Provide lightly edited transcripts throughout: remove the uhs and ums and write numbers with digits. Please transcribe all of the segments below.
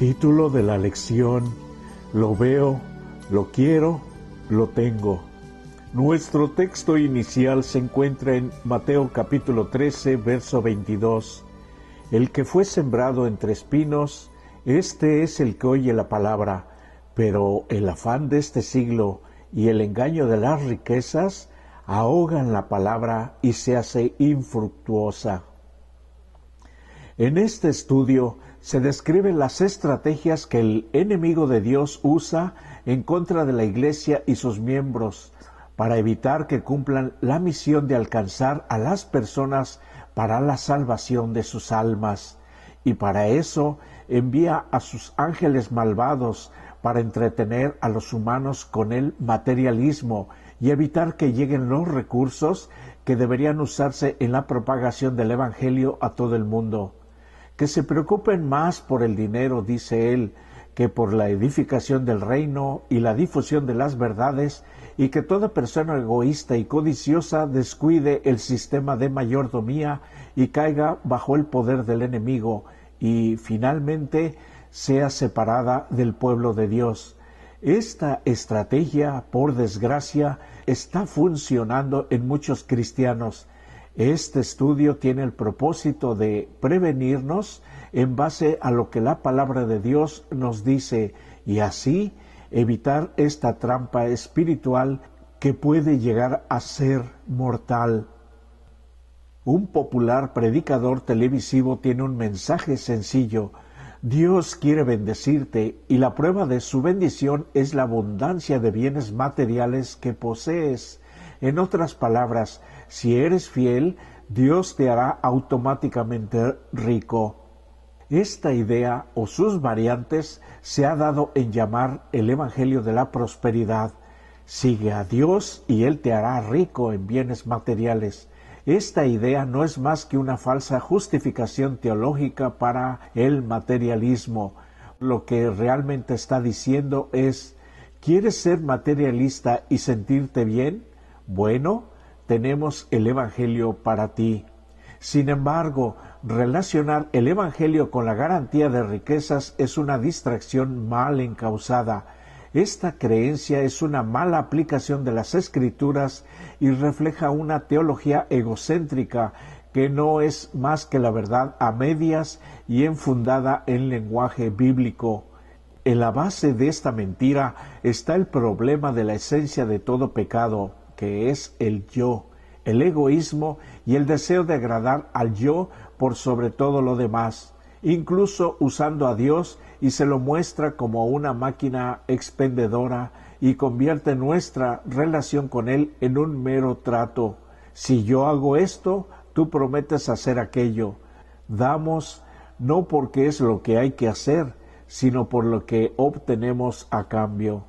Título de la lección: Lo veo, lo quiero, lo tengo. Nuestro texto inicial se encuentra en Mateo capítulo 13, verso 22. El que fue sembrado entre espinos, este es el que oye la palabra, pero el afán de este siglo y el engaño de las riquezas ahogan la palabra y se hace infructuosa. En este estudio se describen las estrategias que el enemigo de Dios usa en contra de la Iglesia y sus miembros para evitar que cumplan la misión de alcanzar a las personas para la salvación de sus almas. Y para eso envía a sus ángeles malvados para entretener a los humanos con el materialismo y evitar que lleguen los recursos que deberían usarse en la propagación del Evangelio a todo el mundo. Que se preocupen más por el dinero, dice él, que por la edificación del reino y la difusión de las verdades, y que toda persona egoísta y codiciosa descuide el sistema de mayordomía y caiga bajo el poder del enemigo, y finalmente sea separada del pueblo de Dios. Esta estrategia, por desgracia, está funcionando en muchos cristianos. Este estudio tiene el propósito de prevenirnos en base a lo que la palabra de Dios nos dice y así evitar esta trampa espiritual que puede llegar a ser mortal. Un popular predicador televisivo tiene un mensaje sencillo: Dios quiere bendecirte y la prueba de su bendición es la abundancia de bienes materiales que posees. En otras palabras, si eres fiel, Dios te hará automáticamente rico. Esta idea o sus variantes se ha dado en llamar el Evangelio de la Prosperidad. Sigue a Dios y Él te hará rico en bienes materiales. Esta idea no es más que una falsa justificación teológica para el materialismo. Lo que realmente está diciendo es: ¿quieres ser materialista y sentirte bien? Bueno, tenemos el Evangelio para ti. Sin embargo, relacionar el Evangelio con la garantía de riquezas es una distracción mal encausada. Esta creencia es una mala aplicación de las Escrituras y refleja una teología egocéntrica que no es más que la verdad a medias y enfundada en lenguaje bíblico. En la base de esta mentira está el problema de la esencia de todo pecado, que es el yo, el egoísmo y el deseo de agradar al yo por sobre todo lo demás, incluso usando a Dios, y se lo muestra como una máquina expendedora y convierte nuestra relación con Él en un mero trato. Si yo hago esto, tú prometes hacer aquello. Damos no porque es lo que hay que hacer, sino por lo que obtenemos a cambio.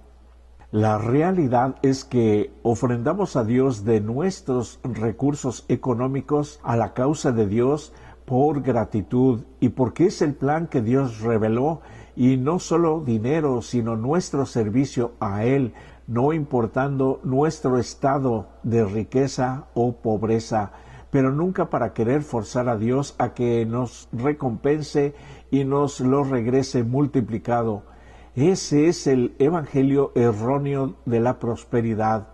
La realidad es que ofrendamos a Dios de nuestros recursos económicos a la causa de Dios por gratitud y porque es el plan que Dios reveló, y no solo dinero, sino nuestro servicio a Él, no importando nuestro estado de riqueza o pobreza, pero nunca para querer forzar a Dios a que nos recompense y nos lo regrese multiplicado. Ese es el evangelio erróneo de la prosperidad.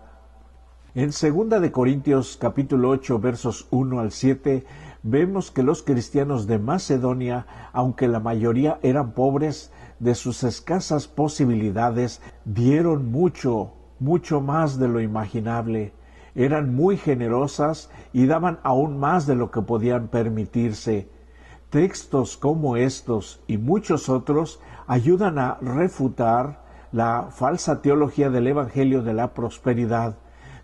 En 2 de Corintios capítulo 8 versos 1 al 7 vemos que los cristianos de Macedonia, aunque la mayoría eran pobres, de sus escasas posibilidades dieron mucho, mucho más de lo imaginable. Eran muy generosas y daban aún más de lo que podían permitirse. Textos como estos y muchos otros ayudan a refutar la falsa teología del Evangelio de la prosperidad.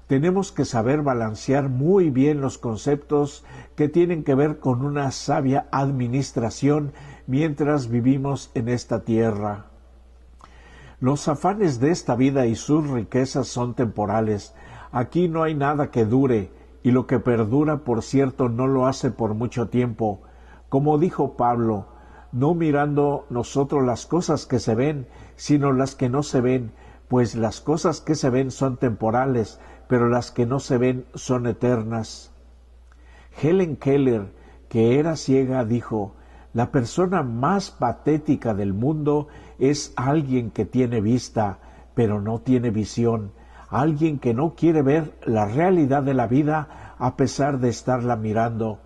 Tenemos que saber balancear muy bien los conceptos que tienen que ver con una sabia administración mientras vivimos en esta tierra. Los afanes de esta vida y sus riquezas son temporales. Aquí no hay nada que dure, y lo que perdura, por cierto, no lo hace por mucho tiempo. Como dijo Pablo, no mirando nosotros las cosas que se ven, sino las que no se ven, pues las cosas que se ven son temporales, pero las que no se ven son eternas. Helen Keller, que era ciega, dijo: La persona más patética del mundo es alguien que tiene vista, pero no tiene visión, alguien que no quiere ver la realidad de la vida a pesar de estarla mirando.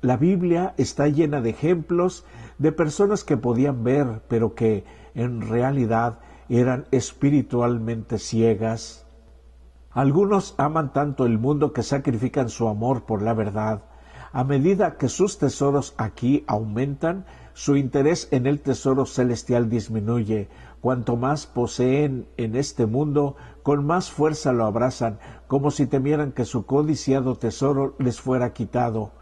La Biblia está llena de ejemplos de personas que podían ver, pero que en realidad eran espiritualmente ciegas. Algunos aman tanto el mundo que sacrifican su amor por la verdad. A medida que sus tesoros aquí aumentan, su interés en el tesoro celestial disminuye. Cuanto más poseen en este mundo, con más fuerza lo abrazan, como si temieran que su codiciado tesoro les fuera quitado.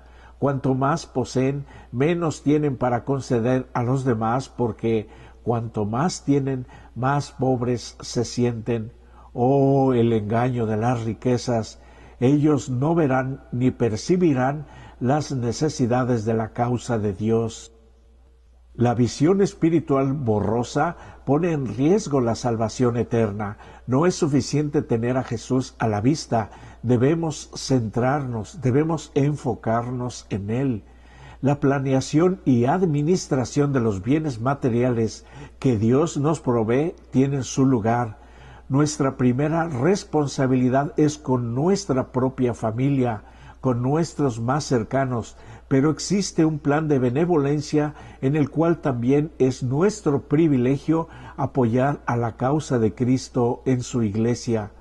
Cuanto más poseen, menos tienen para conceder a los demás, porque cuanto más tienen, más pobres se sienten. Oh, el engaño de las riquezas. Ellos no verán ni percibirán las necesidades de la causa de Dios. La visión espiritual borrosa pone en riesgo la salvación eterna. No es suficiente tener a Jesús a la vista. Debemos centrarnos, debemos enfocarnos en Él. La planeación y administración de los bienes materiales que Dios nos provee tienen su lugar. Nuestra primera responsabilidad es con nuestra propia familia, con nuestros más cercanos, pero existe un plan de benevolencia en el cual también es nuestro privilegio apoyar a la causa de Cristo en su iglesia.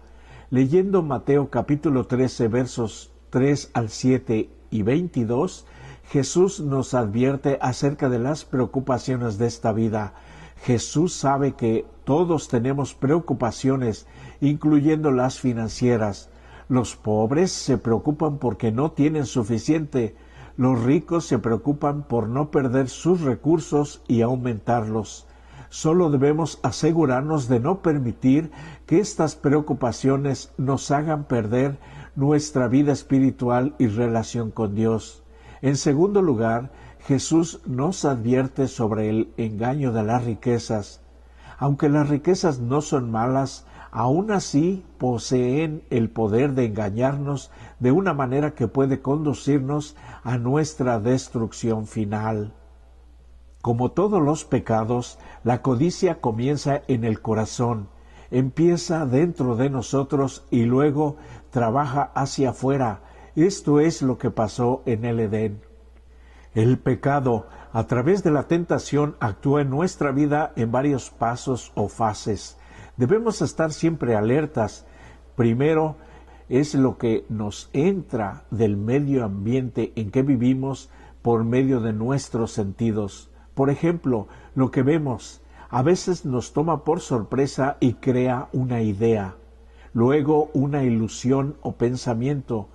Leyendo Mateo capítulo 13, versos 3 al 7 y 22, Jesús nos advierte acerca de las preocupaciones de esta vida. Jesús sabe que todos tenemos preocupaciones, incluyendo las financieras. Los pobres se preocupan porque no tienen suficiente. Los ricos se preocupan por no perder sus recursos y aumentarlos. Solo debemos asegurarnos de no permitir que estas preocupaciones nos hagan perder nuestra vida espiritual y relación con Dios. En segundo lugar, Jesús nos advierte sobre el engaño de las riquezas. Aunque las riquezas no son malas, aún así poseen el poder de engañarnos de una manera que puede conducirnos a nuestra destrucción final. Como todos los pecados, la codicia comienza en el corazón, empieza dentro de nosotros y luego trabaja hacia afuera. Esto es lo que pasó en el Edén. El pecado, a través de la tentación, actúa en nuestra vida en varios pasos o fases. Debemos estar siempre alertas. Primero, es lo que nos entra del medio ambiente en que vivimos por medio de nuestros sentidos. Por ejemplo, lo que vemos a veces nos toma por sorpresa y crea una idea, luego una ilusión o pensamiento.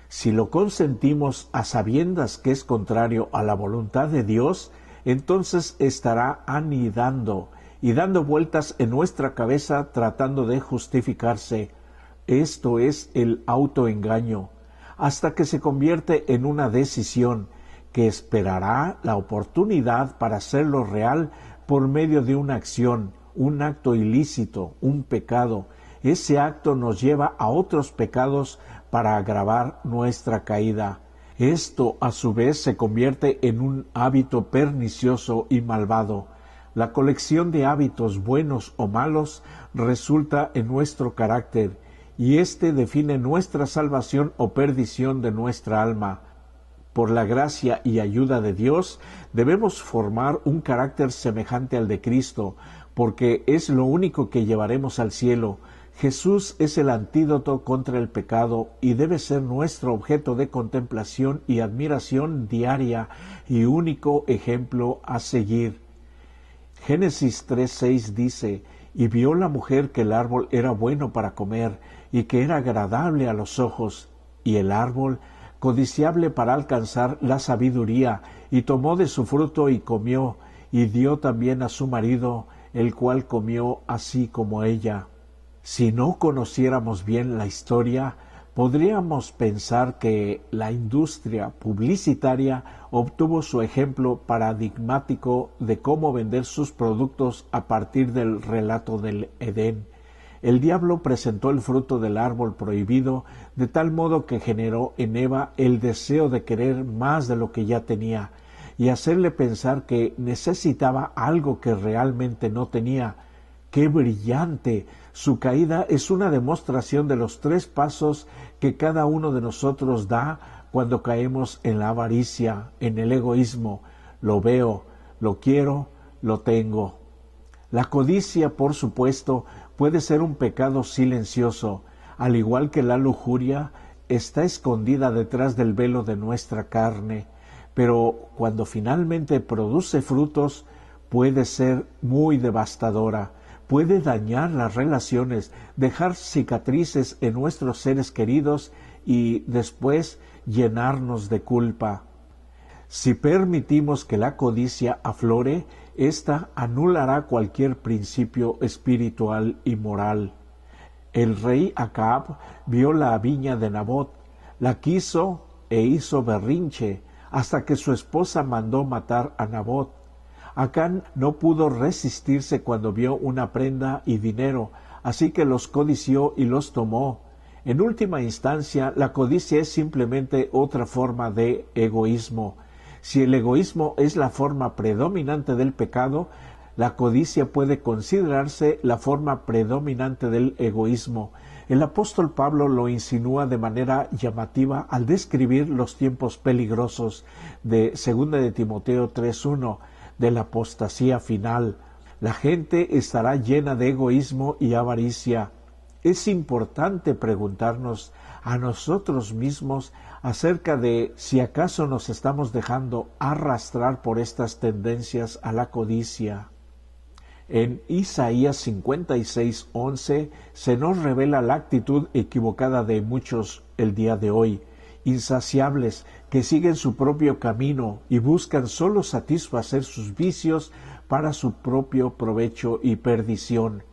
Si lo consentimos a sabiendas que es contrario a la voluntad de Dios, entonces estará anidando y dando vueltas en nuestra cabeza tratando de justificarse. Esto es el autoengaño, hasta que se convierte en una decisión que esperará la oportunidad para hacerlo real por medio de una acción, un acto ilícito, un pecado. Ese acto nos lleva a otros pecados para agravar nuestra caída. Esto, a su vez, se convierte en un hábito pernicioso y malvado. La colección de hábitos buenos o malos resulta en nuestro carácter, y éste define nuestra salvación o perdición de nuestra alma. Por la gracia y ayuda de Dios, debemos formar un carácter semejante al de Cristo, porque es lo único que llevaremos al cielo. Jesús es el antídoto contra el pecado y debe ser nuestro objeto de contemplación y admiración diaria y único ejemplo a seguir. Génesis 3:6 dice: «Y vio la mujer que el árbol era bueno para comer, y que era agradable a los ojos, y el árbol codiciable para alcanzar la sabiduría, y tomó de su fruto y comió, y dio también a su marido, el cual comió así como ella». Si no conociéramos bien la historia, podríamos pensar que la industria publicitaria obtuvo su ejemplo paradigmático de cómo vender sus productos a partir del relato del Edén. El diablo presentó el fruto del árbol prohibido de tal modo que generó en Eva el deseo de querer más de lo que ya tenía, y hacerle pensar que necesitaba algo que realmente no tenía. ¡Qué brillante! Su caída es una demostración de los 3 pasos que cada uno de nosotros da cuando caemos en la avaricia, en el egoísmo. Lo veo, lo quiero, lo tengo. La codicia, por supuesto, puede ser un pecado silencioso, al igual que la lujuria, está escondida detrás del velo de nuestra carne, pero cuando finalmente produce frutos, puede ser muy devastadora, puede dañar las relaciones, dejar cicatrices en nuestros seres queridos y después llenarnos de culpa. Si permitimos que la codicia aflore, ésta anulará cualquier principio espiritual y moral. El rey Acab vio la viña de Nabot, la quiso e hizo berrinche, hasta que su esposa mandó matar a Nabot. Acán no pudo resistirse cuando vio una prenda y dinero, así que los codició y los tomó. En última instancia, la codicia es simplemente otra forma de egoísmo. Si el egoísmo es la forma predominante del pecado, la codicia puede considerarse la forma predominante del egoísmo. El apóstol Pablo lo insinúa de manera llamativa al describir los tiempos peligrosos de 2 de Timoteo 3:1, de la apostasía final. La gente estará llena de egoísmo y avaricia. Es importante preguntarnos a nosotros mismos acerca de si acaso nos estamos dejando arrastrar por estas tendencias a la codicia. En Isaías 56:11 se nos revela la actitud equivocada de muchos el día de hoy, insaciables que siguen su propio camino y buscan solo satisfacer sus vicios para su propio provecho y perdición.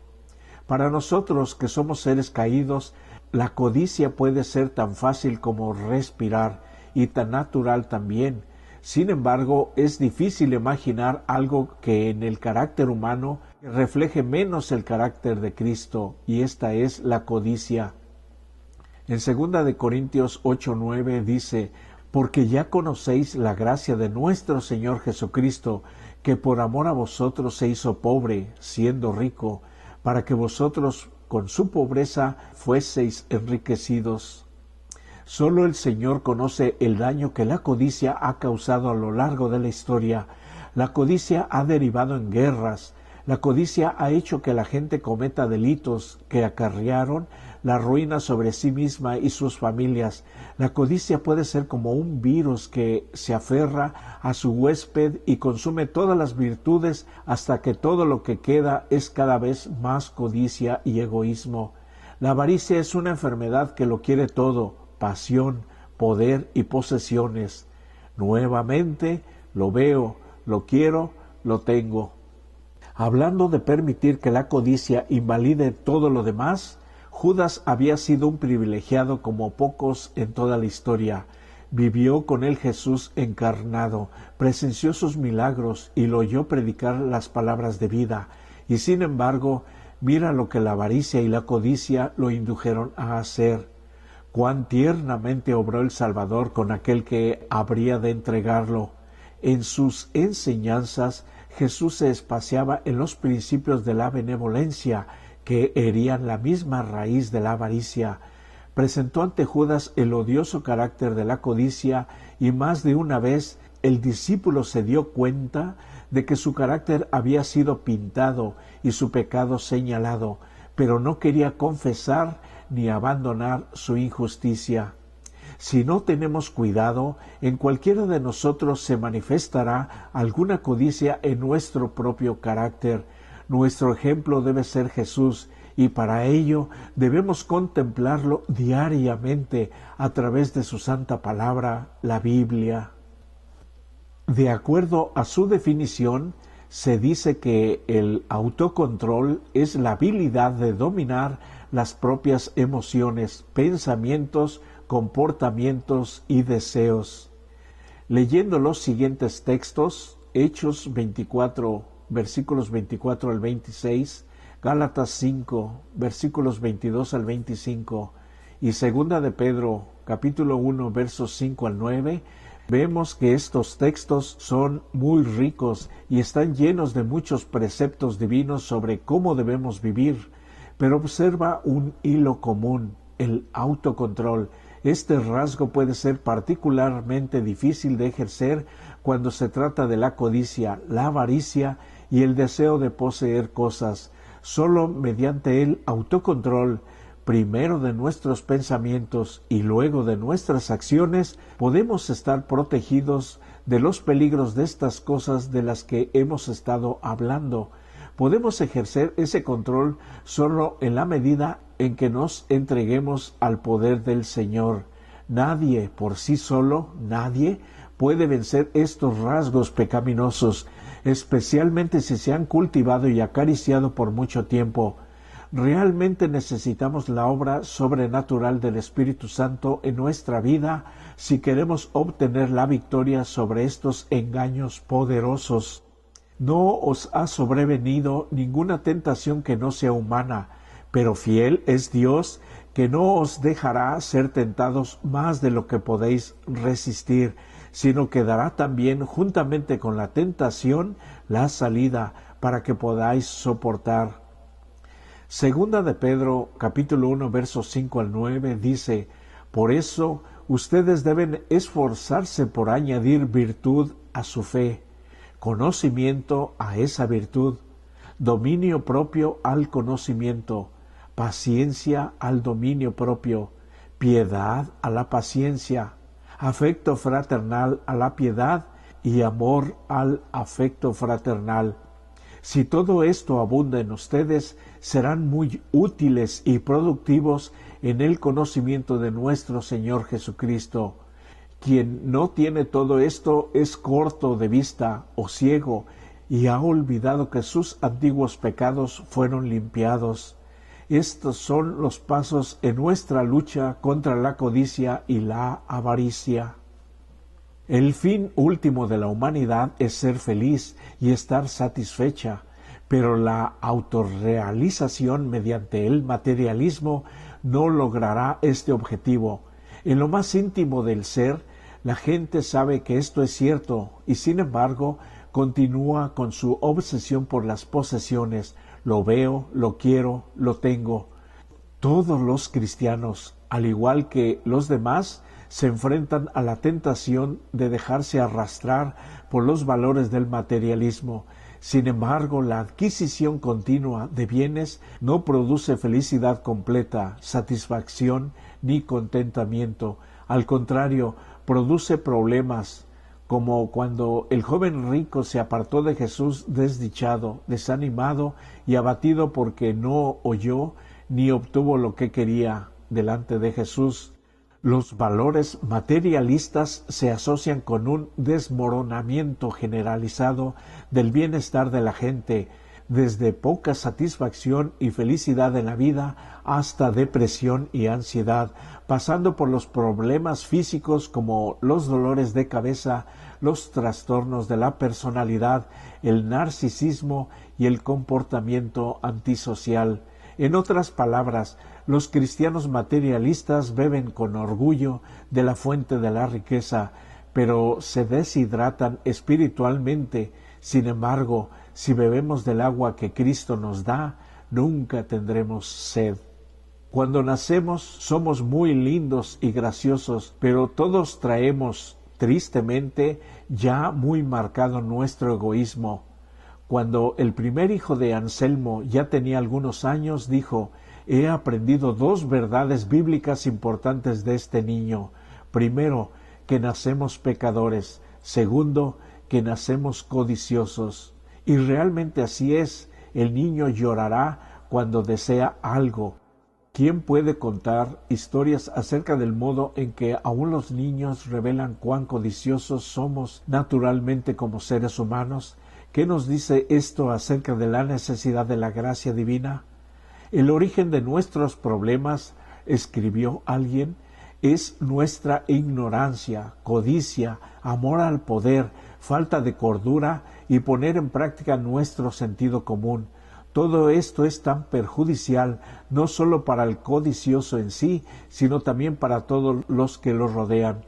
Para nosotros que somos seres caídos, la codicia puede ser tan fácil como respirar y tan natural también. Sin embargo, es difícil imaginar algo que en el carácter humano refleje menos el carácter de Cristo, y esta es la codicia. En 2 de Corintios 8:9 dice: porque ya conocéis la gracia de nuestro Señor Jesucristo, que por amor a vosotros se hizo pobre, siendo rico, para que vosotros con su pobreza fueseis enriquecidos. Solo el Señor conoce el daño que la codicia ha causado a lo largo de la historia. La codicia ha derivado en guerras. La codicia ha hecho que la gente cometa delitos que acarrearon la ruina sobre sí misma y sus familias. La codicia puede ser como un virus que se aferra a su huésped y consume todas las virtudes hasta que todo lo que queda es cada vez más codicia y egoísmo. La avaricia es una enfermedad que lo quiere todo: pasión, poder y posesiones. Nuevamente, lo veo, lo quiero, lo tengo. Hablando de permitir que la codicia invalide todo lo demás, Judas había sido un privilegiado como pocos en toda la historia. Vivió con el Jesús encarnado, presenció sus milagros y lo oyó predicar las palabras de vida. Y sin embargo, mira lo que la avaricia y la codicia lo indujeron a hacer. Cuán tiernamente obró el Salvador con aquel que habría de entregarlo. En sus enseñanzas, Jesús se espaciaba en los principios de la benevolencia, que herían la misma raíz de la avaricia. Presentó ante Judas el odioso carácter de la codicia, y más de una vez el discípulo se dio cuenta de que su carácter había sido pintado y su pecado señalado, pero no quería confesar ni abandonar su injusticia. Si no tenemos cuidado, en cualquiera de nosotros se manifestará alguna codicia en nuestro propio carácter. Nuestro ejemplo debe ser Jesús, y para ello debemos contemplarlo diariamente a través de su santa palabra, la Biblia. De acuerdo a su definición, se dice que el autocontrol es la habilidad de dominar las propias emociones, pensamientos, comportamientos y deseos. Leyendo los siguientes textos, Hechos 24, versículos 24 al 26, Gálatas 5, versículos 22 al 25, y 2 de Pedro, capítulo 1, versos 5 al 9, Vemos que estos textos son muy ricos y están llenos de muchos preceptos divinos sobre cómo debemos vivir, pero observa un hilo común: el autocontrol. Este rasgo puede ser particularmente difícil de ejercer cuando se trata de la codicia, la avaricia y el deseo de poseer cosas. Solo mediante el autocontrol, primero de nuestros pensamientos y luego de nuestras acciones, podemos estar protegidos de los peligros de estas cosas de las que hemos estado hablando. Podemos ejercer ese control solo en la medida en que nos entreguemos al poder del Señor. Nadie, por sí solo, nadie puede vencer estos rasgos pecaminosos, especialmente si se han cultivado y acariciado por mucho tiempo. Realmente necesitamos la obra sobrenatural del Espíritu Santo en nuestra vida si queremos obtener la victoria sobre estos engaños poderosos. No os ha sobrevenido ninguna tentación que no sea humana, pero fiel es Dios, que no os dejará ser tentados más de lo que podéis resistir, sino que dará también juntamente con la tentación la salida para que podáis soportar. Segunda de Pedro, capítulo 1, versos 5 al 9, dice: por eso ustedes deben esforzarse por añadir virtud a su fe, conocimiento a esa virtud, dominio propio al conocimiento, paciencia al dominio propio, piedad a la paciencia, afecto fraternal a la piedad y amor al afecto fraternal. Si todo esto abunda en ustedes, serán muy útiles y productivos en el conocimiento de nuestro Señor Jesucristo. Quien no tiene todo esto es corto de vista o ciego y ha olvidado que sus antiguos pecados fueron limpiados. Estos son los pasos en nuestra lucha contra la codicia y la avaricia. El fin último de la humanidad es ser feliz y estar satisfecha, pero la autorrealización mediante el materialismo no logrará este objetivo. En lo más íntimo del ser, la gente sabe que esto es cierto y sin embargo continúa con su obsesión por las posesiones. Lo veo, lo quiero, lo tengo. Todos los cristianos, al igual que los demás, se enfrentan a la tentación de dejarse arrastrar por los valores del materialismo. Sin embargo, la adquisición continua de bienes no produce felicidad completa, satisfacción ni contentamiento. Al contrario, produce problemas, como cuando el joven rico se apartó de Jesús desdichado, desanimado y abatido porque no oyó ni obtuvo lo que quería delante de Jesús. Los valores materialistas se asocian con un desmoronamiento generalizado del bienestar de la gente, desde poca satisfacción y felicidad en la vida hasta depresión y ansiedad, pasando por los problemas físicos como los dolores de cabeza, los trastornos de la personalidad, el narcisismo y el comportamiento antisocial. En otras palabras, los cristianos materialistas beben con orgullo de la fuente de la riqueza, pero se deshidratan espiritualmente. Sin embargo, si bebemos del agua que Cristo nos da, nunca tendremos sed. Cuando nacemos somos muy lindos y graciosos, pero todos traemos, tristemente, ya muy marcado nuestro egoísmo. Cuando el primer hijo de Anselmo ya tenía algunos años, dijo: he aprendido dos verdades bíblicas importantes de este niño. Primero, que nacemos pecadores. Segundo, que nacemos codiciosos. Y realmente así es. El niño llorará cuando desea algo. ¿Quién puede contar historias acerca del modo en que aún los niños revelan cuán codiciosos somos naturalmente como seres humanos? ¿Qué nos dice esto acerca de la necesidad de la gracia divina? El origen de nuestros problemas, escribió alguien, es nuestra ignorancia, codicia, amor al poder, falta de cordura y poner en práctica nuestro sentido común. Todo esto es tan perjudicial, no solo para el codicioso en sí, sino también para todos los que lo rodean.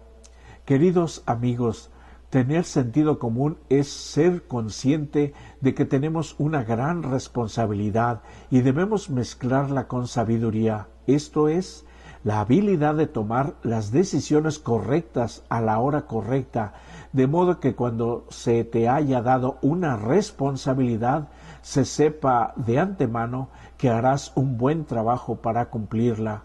Queridos amigos, tener sentido común es ser consciente de que tenemos una gran responsabilidad y debemos mezclarla con sabiduría. Esto es, la habilidad de tomar las decisiones correctas a la hora correcta, de modo que cuando se te haya dado una responsabilidad, se sepa de antemano que harás un buen trabajo para cumplirla.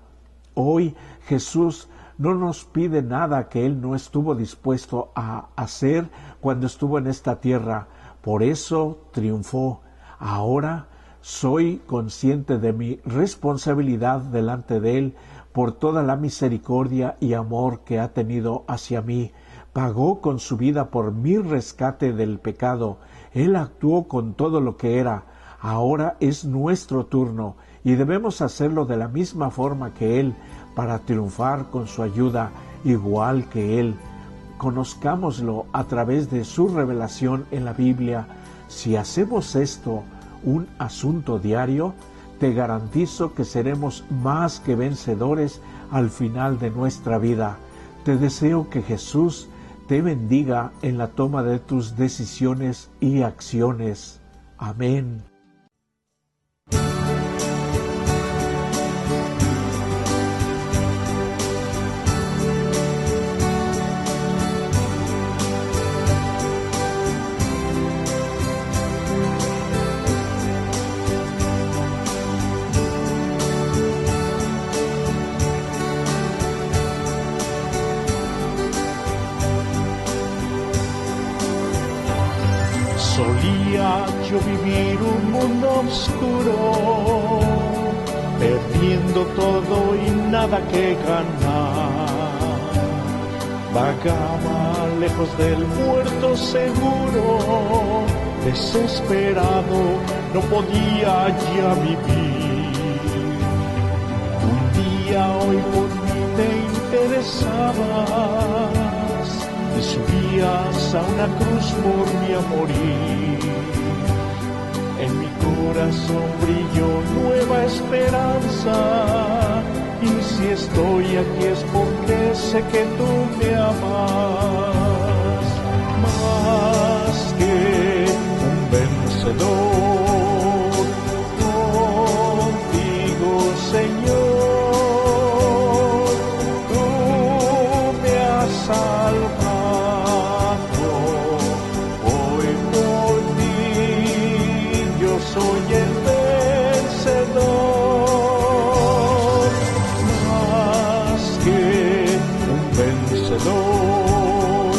Hoy Jesús no nos pide nada que Él no estuvo dispuesto a hacer cuando estuvo en esta tierra. Por eso triunfó. Ahora soy consciente de mi responsabilidad delante de Él por toda la misericordia y amor que ha tenido hacia mí. Pagó con su vida por mi rescate del pecado. Él actuó con todo lo que era. Ahora es nuestro turno y debemos hacerlo de la misma forma que Él, para triunfar con su ayuda, igual que Él. Conozcámoslo a través de su revelación en la Biblia. Si hacemos esto un asunto diario, te garantizo que seremos más que vencedores al final de nuestra vida. Te deseo que Jesús te bendiga en la toma de tus decisiones y acciones. Amén. Solía yo vivir un mundo oscuro, perdiendo todo y nada que ganar. Vagaba lejos del puerto seguro, desesperado, no podía ya vivir. Un día hoy por mí te interesabas y subías a una cruz por mí a morir. En mi corazón brilló nueva esperanza, y si estoy aquí es porque sé que tú me amas. Más que un vencedor, contigo, Señor, tú me has salvado. Soy el vencedor, más que un vencedor,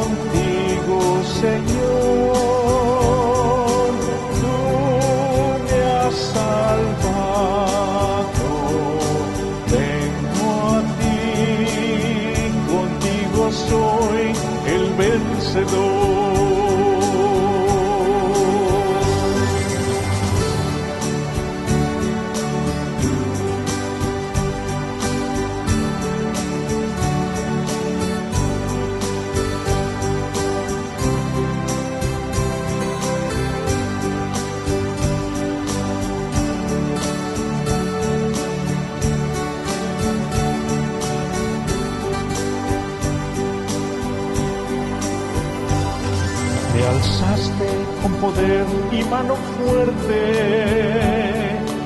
contigo, Señor, tú me has salvado. Vengo a ti, contigo soy el vencedor. Te alzaste con poder y mano fuerte,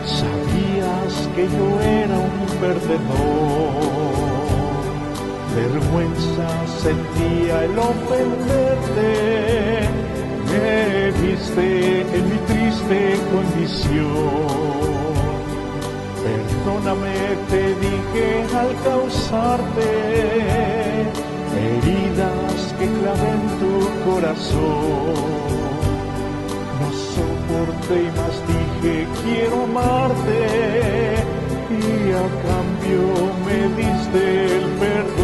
sabías que yo era un perdedor. Vergüenza sentía el ofenderte, me viste en mi triste condición. Perdóname, te dije al causarte heridas que clavé en tu corazón. No soporté y más dije quiero amarte, y a cambio me diste el perdón.